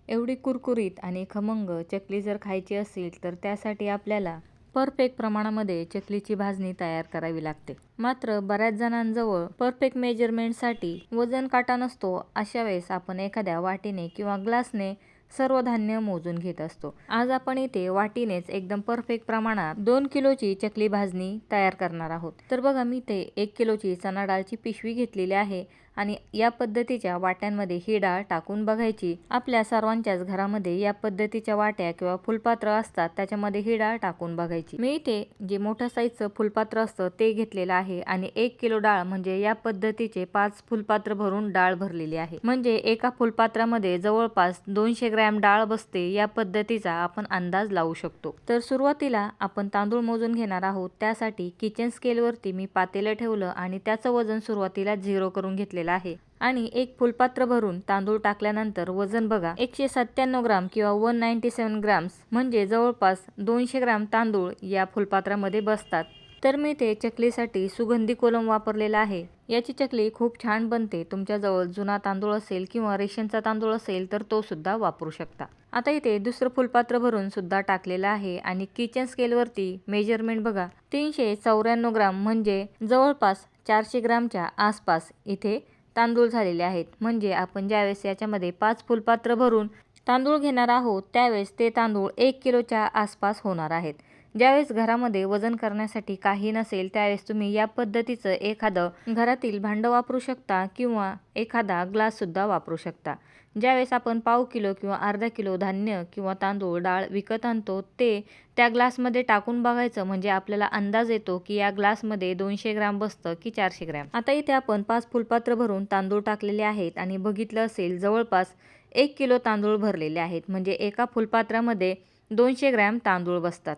एवढी कुरकुरीत आणि खमंग चकली जर खायची असेल तर त्यासाठी आपल्याला परफेक्ट प्रमाणामध्ये चकलीची भाजणी तयार करावी लागते। मात्र बऱ्याच जणांजवळ परफेक्ट मेजरमेंटसाठी वजन काटा नसतो। अशा वेळेस आपण एखाद्या वाटीने किंवा ग्लासने सर्व धान्य मोजून घेत असतो। आज आपण इथे वाटीनेच एकदम परफेक्ट प्रमाणात 2 किलोची चकली भाजणी तयार करणार आहोत। तर बघा, मी इथे 1 किलोची चणा डाळची पिशवी घेतलेली आहे आणि या पद्धतीच्या वाट्यांमध्ये ही डाळ टाकून बघायची। आपल्या सर्वांच्याच घरामध्ये या पद्धतीच्या वाट्या किंवा फुलपात्र असतात, त्याच्यामध्ये ही डाळ टाकून बघायची। मी इथे जे मोठ्या साईजचं फुलपात्र असतं ते घेतलेलं आहे आणि 1 किलो डाळ म्हणजे या पद्धतीचे 5 फुलपात्र भरून डाळ भरलेली आहे। म्हणजे एका फुलपात्रामध्ये जवळपास 200 ग्रॅम डाळ बसते, या पद्धतीचा आपण अंदाज लावू शकतो। तर सुरुवातीला आपण तांदूळ मोजून घेणार आहोत। त्यासाठी किचन स्केलवरती मी पातेलं ठेवलं आणि त्याचं वजन सुरुवातीला 0 करून घेतलेलं आहे आणि एक फुलपात्र भरून तांदूळ टाकल्यानंतर वजन बघा 197 ग्राम किंवा 197 ग्राम्स, म्हणजे जवळपास 200 ग्राम तांदूळ या फुलपात्रामध्ये बसतात। तर मी ते चकलीसाठी सुगंधी कोलम वापरलेला आहे। याची चकली खूप छान बनते। तुमच्याजवळ जुना तांदूळ असेल किंवा रेशनचा तांदूळ असेल तर तो सुद्धा वापरू शकता। आता इथे दुसरं फुलपात्र भरून सुद्धा टाकलेलं आहे आणि किचन स्केलवरती मेजरमेंट बघा 394 ग्राम, म्हणजे जवळपास 400 ग्रामच्या आसपास इथे तांदूळ झालेले आहेत। म्हणजे आपण ज्यावेळेस याच्यामध्ये 5 फुलपात्र भरून तांदूळ घेणार आहोत त्यावेळेस ते तांदूळ 1 किलोच्या आसपास होणार आहेत। ज्यावेळेस घरामध्ये वजन करण्यासाठी काही नसेल त्यावेळेस तुम्ही या पद्धतीचं एखादं घरातील भांडं वापरू शकता किंवा एखादा ग्लास सुद्धा वापरू शकता। ज्यावेळेस आपण पाव किलो किंवा अर्धा किलो धान्य किंवा तांदूळ डाळ विकत आणतो ते त्या ग्लासमध्ये टाकून बघायचं, म्हणजे आपल्याला अंदाज येतो की या ग्लासमध्ये 200 ग्राम बसतं की 400 ग्राम। आता इथे आपण 5 फुलपात्र भरून तांदूळ टाकलेले आहेत आणि बघितलं असेल जवळपास 1 किलो तांदूळ भरलेले आहेत। म्हणजे एका फुलपात्रामध्ये 200 ग्रॅम तांदूळ बसतात।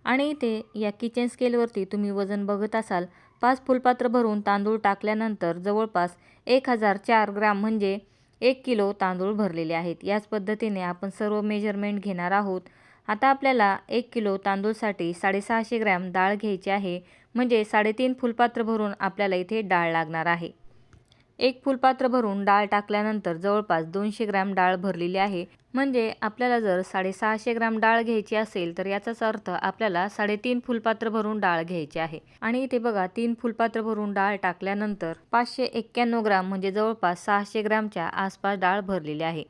आणि इथे या किचन स्केलवरती तुम्ही वजन बघत असाल, 5 फुलपात्र भरून तांदूळ टाकल्यानंतर जवळपास 1004 ग्राम, म्हणजे 1 किलो तांदूळ भरलेले आहेत। याच पद्धतीने आपण सर्व मेजरमेंट घेणार आहोत। आता आपल्याला 1 किलो तांदूळसाठी 650 ग्रॅम डाळ घ्यायची आहे, म्हणजे 3.5 फुलपात्र भरून आपल्याला इथे डाळ लागणार आहे। 1 फुलपात्र भरून डाळ टाकल्यानंतर जवळपास 200 ग्रॅम डाळ भरलेली आहे। म्हणजे आपल्याला जर 650 ग्रॅम डाळ घ्यायची असेल तर याचाच अर्थ आपल्याला 3.5 फुलपात्र भरून डाळ घ्यायची आहे। आणि इथे बघा 3 फुलपात्र भरून डाळ टाकल्यानंतर 591 ग्रॅम, म्हणजे जवळपास 600 ग्रॅमच्या आसपास डाळ भरलेली आहे।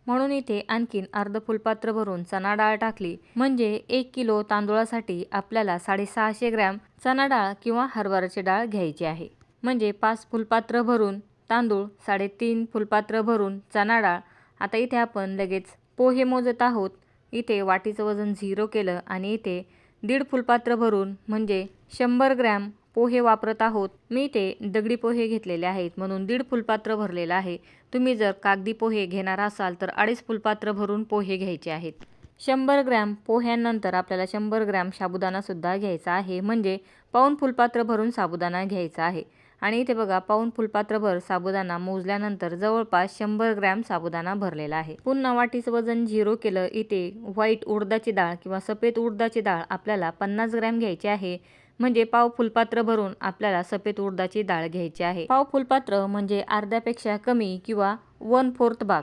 म्हणून इथे आणखीन अर्ध फुलपात्र भरून चणा डाळ टाकली, म्हणजे 1 किलो तांदूळासाठी आपल्याला 650 ग्रॅम चणा डाळ किंवा हरभऱ्याची डाळ घ्यायची आहे। म्हणजे 5 फुलपात्र भरून तांदूळ, 3.5 फुलपात्र भरून चणा डाळ। आता इथे आपण लगेच पोहे मोजत आहोत। इथे वाटीचं वजन 0 केलं आणि इथे 1.5 फुलपात्र भरून म्हणजे 100 ग्रॅम पोहे वापरत आहोत। मी इथे दगडी पोहे घेतलेले आहेत म्हणून 1.5 फुलपात्र भरलेलं आहे। तुम्ही जर कागदी पोहे घेणार असाल तर 2.5 फुलपात्र भरून पोहे घ्यायचे आहेत। 100 ग्रॅम पोह्यांनंतर आपल्याला 100 ग्रॅम साबुदाणा सुद्धा घ्यायचा आहे, म्हणजे पाऊण फुलपात्र भरून साबुदाणा घ्यायचा आहे। आणि इथे बघा पाऊण फुलपात्रभर साबुदाणा मोजल्यानंतर जवळपास 100 ग्रॅम साबुदाणा भरलेला आहे। पुन्हा वाटीचं वजन 0 केलं। इथे व्हाईट उडदाची डाळ किंवा सफेद उडदाची डाळ आपल्याला 50 ग्रॅम घ्यायची आहे, म्हणजे पाव फुलपात्र भरून आपल्याला सफेद उडदाची डाळ घ्यायची आहे। पाव फुलपात्र म्हणजे अर्ध्यापेक्षा कमी किंवा 1/4 भाग।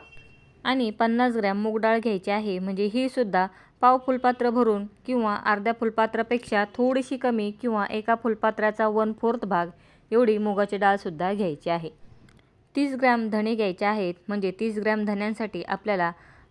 आणि 50 ग्रॅम मूग डाळ घ्यायची आहे, म्हणजे ही सुद्धा पाव फुलपात्र भरून किंवा अर्ध्या फुलपात्रापेक्षा थोडीशी कमी किंवा एका फुलपात्राचा 1/4 भाग एवढी मुगाची डाळ सुद्धा घ्यायची आहे। 30 ग्रॅम धणे घ्यायचे आहेत, म्हणजे 30 ग्रॅम धण्यांसाठी आपल्याला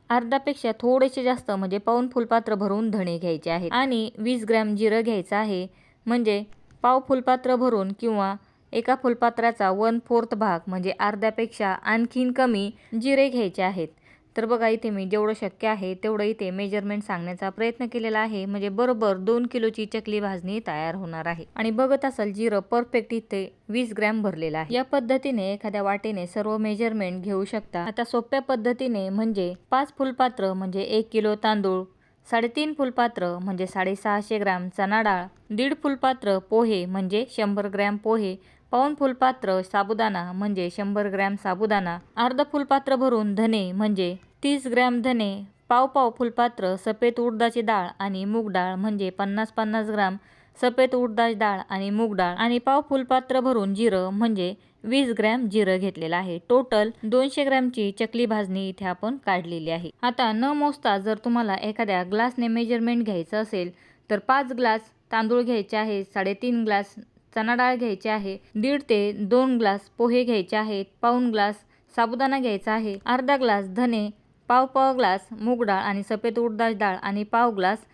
अर्ध्यापेक्षा थोडेसे जास्त म्हणजे पाऊण फुलपात्र भरून धणे घ्यायचे आहेत। आणि 20 ग्रॅम जिरं घ्यायचं आहे, म्हणजे पाव फुलपात्र भरून किंवा एका फुलपात्राचा 1/4 भाग म्हणजे अर्ध्यापेक्षा आणखीन कमी जिरे घ्यायचे आहेत। तर बघा इथे मी जेवढं शक्य आहे तेवढं इथे मेजरमेंट सांगण्याचा प्रयत्न केलेला आहे, म्हणजे बरोबर 2 किलोची चकली भाजणी तयार होणार आहे। आणि बघत असाल जिरं परफेक्ट इथे 20 ग्रॅम भरलेला आहे। या पद्धतीने एखाद्या वाटीने सर्व मेजरमेंट घेऊ शकता। आता सोप्या पद्धतीने म्हणजे 5 फुलपात्र म्हणजे 1 किलो तांदूळ, 3.5 फुलपात्र म्हणजे 650 ग्रॅम चणा डाळ, 1.5 फुलपात्र पोहे म्हणजे 100 ग्रॅम पोहे, पाऊण फुलपात्र साबुदाणा म्हणजे 100 ग्रॅम साबुदाणा, अर्ध फुलपात्र भरून धने म्हणजे 30 ग्रॅम धने, पाव फुलपात्र सफेद उडदाची डाळ आणि मूग डाळ म्हणजे 50-50 ग्रॅम सफेद उडदाची डाळ आणि मूग डाळ, आणि पाव फुलपात्र भरून जिरं म्हणजे 20 ग्रॅम जिरं घेतलेलं आहे. टोटल 200 ग्रॅमची चकली भाजणी इथे आपण काढलेली आहे. आता न मोजता जर तुम्हाला एखाद्या ग्लासने मेजरमेंट घ्यायचं असेल तर 5 ग्लास तांदूळ घ्यायचे आहे, 3.5 ग्लास चणा डाळ घ्यायची आहे, 1.5 ते 2 ग्लास पोहे घ्यायचे आहेत, पाऊण ग्लास साबुदाणा घ्यायचा आहे, अर्धा ग्लास धने, पाव ग्लास मूग डाळ आणि सफेद उडदाची डाळ आणि पाव ग्लास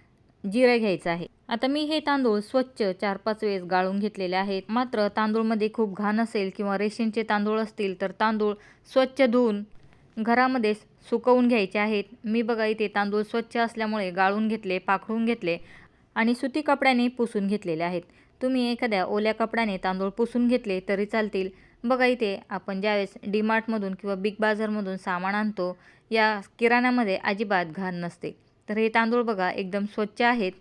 जिरे घ्यायचं आहे. आता मी हे तांदूळ स्वच्छ 4-5 वेळेस गाळून घेतलेले आहेत. मात्र तांदूळमध्ये खूप घाण असेल किंवा रेशनचे तांदूळ असतील तर तांदूळ स्वच्छ धुवून घरामध्ये सुकवून घ्यायचे आहेत. मी बघा इथे तांदूळ स्वच्छ असल्यामुळे गाळून घेतले, पाखडून घेतले आणि सुती कपड्याने पुसून घेतलेले आहेत. तुम्ही एखाद्या ओल्या कपड्याने तांदूळ पुसून घेतले तरी चालतील. बघा इथे आपण ज्यावेळेस डीमार्टमधून किंवा बिग बाजारमधून सामान आणतो या किराण्यामध्ये अजिबात घाण नसते. तर हे तांदूळ बघा एकदम स्वच्छ आहेत,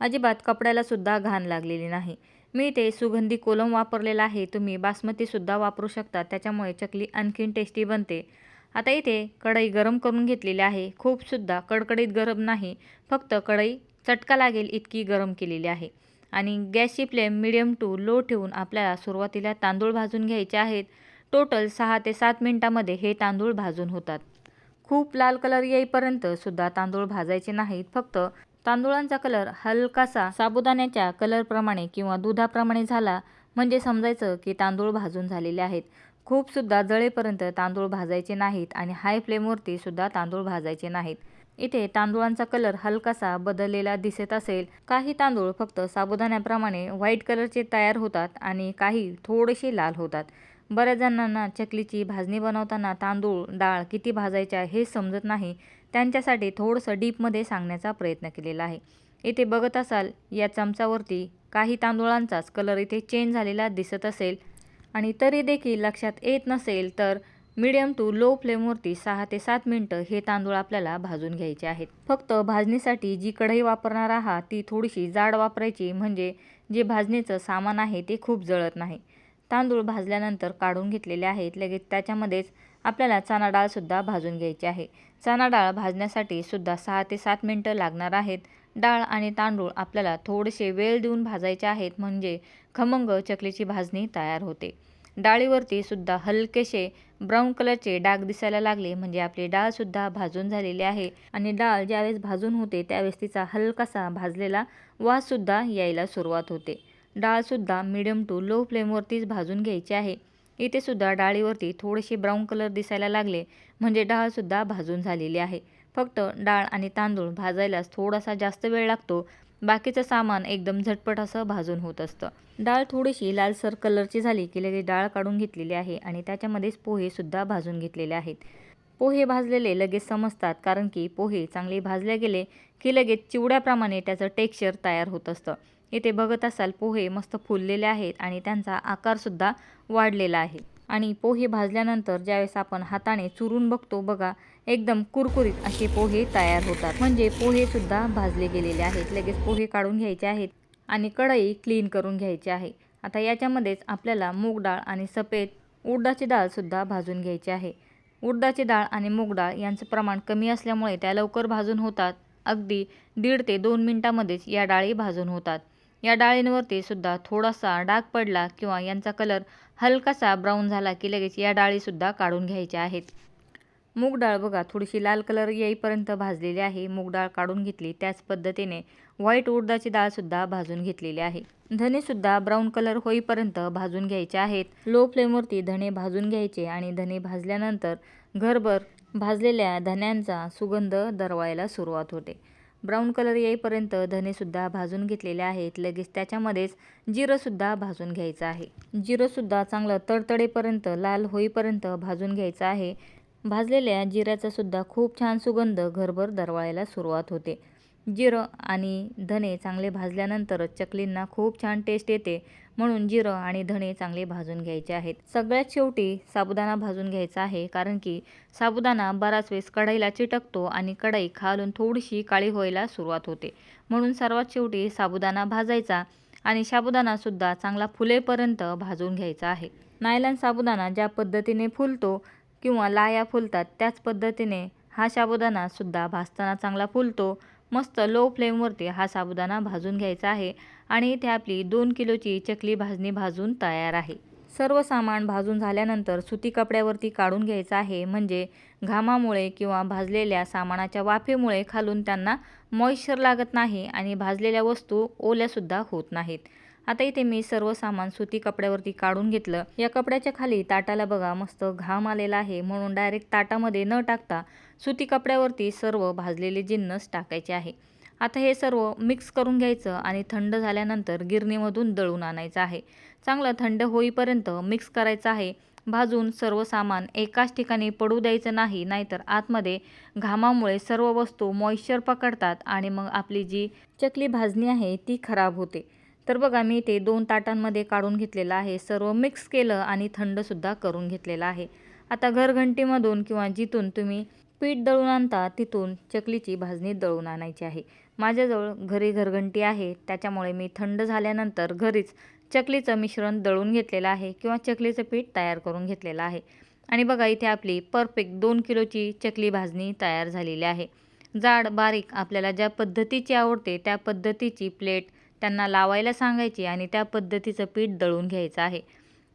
अजिबात कपड्याला सुद्धा घाण लागलेली नाही. मी इथे सुगंधी कोलम वापरलेला आहे. तुम्ही बासमतीसुद्धा वापरू शकता, त्याच्यामुळे चकली आणखीन टेस्टी बनते. आता इथे कढई गरम करून घेतलेली आहे. खूपसुद्धा कडकडीत गरम नाही, फक्त कढई चटका लागेल इतकी गरम केलेली आहे. आणि गॅसची फ्लेम मिडियम टू लो ठेवून आपल्याला सुरुवातीला तांदूळ भाजून घ्यायचे आहेत. टोटल 6 ते 7 मिनिटांमध्ये हे तांदूळ भाजून होतात. खूप लाल कलर येईपर्यंत सुद्धा तांदूळ भाजायचे नाहीत. फक्त तांदूळांचा कलर हलकासा साबुदाण्याच्या कलरप्रमाणे किंवा दुधाप्रमाणे झाला म्हणजे समजायचं की तांदूळ भाजून झालेले आहेत. खूपसुद्धा जळेपर्यंत तांदूळ भाजायचे नाहीत आणि हाय फ्लेमवरती सुद्धा तांदूळ भाजायचे नाहीत. इथे तांदूळांचा कलर हलकासा बदललेला दिसत असेल. काही तांदूळ फक्त साबुदाण्याप्रमाणे व्हाईट कलरचे तयार होतात आणि काही थोडेसे लाल होतात. बऱ्याच जणांना चकलीची भाजणी बनवताना तांदूळ डाळ किती भाजायच्या हे समजत नाही. त्यांच्यासाठी थोडंसं डीपमध्ये सांगण्याचा प्रयत्न केलेला आहे. इथे बघत असाल या चमचावरती काही तांदूळांचाच कलर इथे चेंज झालेला दिसत असेल आणि तरी देखील लक्षात येत नसेल तर मीडियम टू लो फ्लेमवरती 6 ते 7 मिनिटं हे तांदूळ आपल्याला भाजून घ्यायचे आहेत. फक्त भाजणीसाठी जी कढई वापरणार आहात ती थोडीशी जाड वापरायची, म्हणजे जे भाजणीचं सामान आहे ते खूप जळत नाही. तांदूळ भाजल्यानंतर काढून घेतलेले आहेत. लगेच त्याच्यामध्येच आपल्याला चणा डाळसुद्धा भाजून घ्यायची आहे. चणा डाळ भाजण्यासाठी सुद्धा 6 ते 7 मिनिटं लागणार आहेत. डाळ आणि तांदूळ आपल्याला थोडेसे वेळ देऊन भाजायचे आहेत, म्हणजे खमंग चकलीची भाजणी तयार होते. डाळीवरती सुद्धा हलकेसे ब्राऊन कलरचे डाग दिसायला लागले म्हणजे आपली डाळसुद्धा भाजून झालेली आहे. आणि डाळ ज्यावेळेस भाजून होते त्यावेळेस तिचा हलकासा भाजलेला वाससुद्धा यायला सुरुवात होते. डाळसुद्धा मीडियम टू लो फ्लेमवरतीच भाजून घ्यायची आहे. इथे सुद्धा डाळीवरती थोडेसे ब्राऊन कलर दिसायला लागले म्हणजे डाळसुद्धा भाजून झालेली आहे. फक्त डाळ आणि तांदूळ भाजायलाच थोडासा जास्त वेळ लागतो. बाकीचं सामान एकदम झटपट असं भाजून होत असतं. डाळ थोडीशी लालसर कलरची झाली की लगेच डाळ काढून घेतलेली आहे आणि त्याच्यामध्येच पोहेसुद्धा भाजून घेतलेले आहेत. पोहे भाजलेले लगेच समजतात, कारण की पोहे चांगले भाजले गेले की लगेच चिवड्याप्रमाणे त्याचं टेक्स्चर तयार होत असतं. इथे बघत असाल पोहे मस्त फुललेले आहेत आणि त्यांचा आकारसुद्धा वाढलेला आहे. आणि पोहे भाजल्यानंतर ज्यावेळेस आपण हाताने चुरून बघतो बघा, एकदम कुरकुरीत असे पोहे तयार होतात, म्हणजे पोहेसुद्धा भाजले गेलेले आहेत. लगेच पोहे काढून घ्यायचे आहेत आणि कढई क्लीन करून घ्यायची आहे. आता याच्यामध्येच आपल्याला मूग डाळ आणि सफेद उडदाची डाळसुद्धा भाजून घ्यायची आहे. उडदाची डाळ आणि मूग डाळ यांचं प्रमाण कमी असल्यामुळे त्या लवकर भाजून होतात. अगदी 1.5 ते 2 मिनिटांमध्येच या डाळी भाजून होतात. या डाळींवरती सुद्धा थोडासा डाग पडला किंवा यांचा कलर हलकासा ब्राऊन झाला की लगेच या डाळीसुद्धा काढून घ्यायच्या आहेत. मूग डाळ बघा थोडीशी लाल कलर येईपर्यंत भाजलेली आहे. मूग डाळ काढून घेतली. त्याच पद्धतीने व्हाईट उडदाची डाळसुद्धा भाजून घेतलेली आहे. धनेसुद्धा ब्राऊन कलर होईपर्यंत भाजून घ्यायचे आहेत. लो फ्लेमवरती धने भाजून घ्यायचे आणि धने भाजल्यानंतर घरभर भाजलेल्या धन्यांचा सुगंध दरवळायला सुरुवात होते. ब्राऊन कलर येईपर्यंत धनेसुद्धा भाजून घेतलेले आहेत. लगेच त्याच्यामध्येच जिरंसुद्धा भाजून घ्यायचं आहे. जिरंसुद्धा चांगलं तडतडेपर्यंत लाल होईपर्यंत भाजून घ्यायचं आहे. भाजलेल्या जिऱ्याचा सुद्धा खूप छान सुगंध घरभर दरवळायला सुरुवात होते. जिरं आणि धने चांगले भाजल्यानंतरच चकलींना खूप छान टेस्ट येते, म्हणून जिरं आणि धणे चांगले भाजून घ्यायचे आहेत. सगळ्यात शेवटी साबुदाणा भाजून घ्यायचा आहे, कारण की साबुदाणा बराच वेळेस कढईला चिटकतो आणि कढई खालून थोडीशी काळी व्हायला सुरुवात होते. म्हणून सर्वात शेवटी साबुदाणा भाजायचा आणि साबुदाणासुद्धा चांगला फुलेपर्यंत भाजून घ्यायचा आहे. नायलॉन साबुदाणा ज्या पद्धतीने फुलतो किंवा लाया फुलतात त्याच पद्धतीने हा साबुदाणासुद्धा भाजताना चांगला फुलतो. मस्त लो फ्लेमवरती हा साबुदाणा भाजून घ्यायचा आहे आणि इथे आपली 2 किलोची चकली भाजणी भाजून तयार आहे. सर्व सामान भाजून झाल्यानंतर सुती कपड्यावरती काढून घ्यायचं आहे, म्हणजे घामामुळे किंवा भाजलेल्या सामानाच्या वाफेमुळे खालून त्यांना मॉइश्चर लागत नाही आणि भाजलेल्या वस्तू ओल्यासुद्धा होत नाहीत. आता इथे मी सर्व सामान सुती कपड्यावरती काढून घेतलं. या कपड्याच्या खाली ताटाला बघा मस्त घाम आलेला आहे, म्हणून डायरेक्ट ताटामध्ये न टाकता सुती कपड्यावरती सर्व भाजलेले जिन्नस टाकायचे आहे. आता हे सर्व मिक्स करून घ्यायचं आणि थंड झाल्यानंतर गिरणीमधून दळून आणायचं आहे. चांगलं थंड होईपर्यंत मिक्स करायचं आहे. भाजून सर्व सामान एकाच ठिकाणी पडू द्यायचं नाही, नाहीतर आतमध्ये घामामुळे सर्व वस्तू मॉइश्चर पकडतात आणि मग आपली जी चकली भाजणी आहे ती खराब होते. तर बघा मी ते 2 ताटांमध्ये काढून घेतलेलं आहे. सर्व मिक्स केलं आणि थंडसुद्धा करून घेतलेलं आहे. आता घरघंटीमधून किंवा जिथून तुम्ही पीठ दळून आणता तिथून चकलीची भाजणी दळून आणायची आहे. माझ्याजवळ घरी घरघंटी आहे, त्याच्यामुळे मी थंड झाल्यानंतर घरीच चकलीचं मिश्रण दळून घेतलेलं आहे किंवा चकलीचं पीठ तयार करून घेतलेलं आहे. आणि बघा इथे आपली परफेक्ट 2 किलोची चकली भाजणी तयार झालेली आहे. जाड बारीक आपल्याला ज्या पद्धतीची आवडते त्या पद्धतीची प्लेट त्यांना लावायला सांगायची आणि त्या पद्धतीचं पीठ दळून घ्यायचं आहे.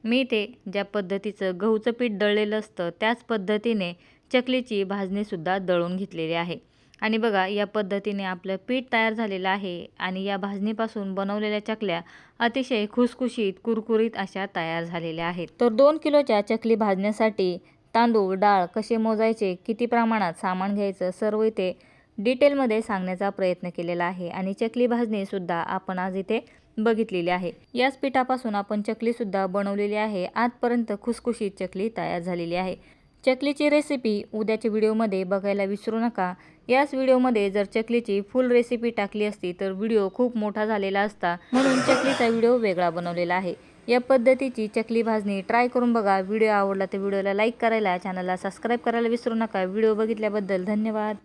मी ते ज्या पद्धतीचं गहूचं पीठ दळलेलं असतं त्याच पद्धतीने चकलीची भाजणीसुद्धा दळून घेतलेली आहे. आणि बघा या पद्धतीने आपलं पीठ तयार झालेलं आहे आणि या भाजणीपासून बनवलेल्या चकल्या अतिशय खुसखुशीत कुरकुरीत अशा तयार झालेल्या आहेत. तर 2 किलोच्या चकली भाजण्यासाठी तांदूळ डाळ कसे मोजायचे, किती प्रमाणात सामान घ्यायचं, सर्व इथे डिटेलमध्ये सांगण्याचा प्रयत्न केलेला आहे. आणि चकली भाजणीसुद्धा आपण आज इथे बघितलेली आहे. याच पिठापासून आपण चकलीसुद्धा बनवलेली आहे. आजपर्यंत खुसखुशीत चकली तयार झालेली आहे. चकलीची रेसिपी उद्याच्या व्हिडिओमध्ये बघायला विसरू नका. याच व्हिडिओमध्ये जर चकलीची फुल रेसिपी टाकली असती तर व्हिडिओ खूप मोठा झालेला असता, म्हणून चकलीचा व्हिडिओ वेगळा बनवलेला आहे. या पद्धतीची चकली भाजणी ट्राय करून बघा. व्हिडिओ आवडला तर व्हिडिओला लाईक करायला, चॅनलला सबस्क्राईब करायला विसरू नका. व्हिडिओ बघितल्याबद्दल धन्यवाद.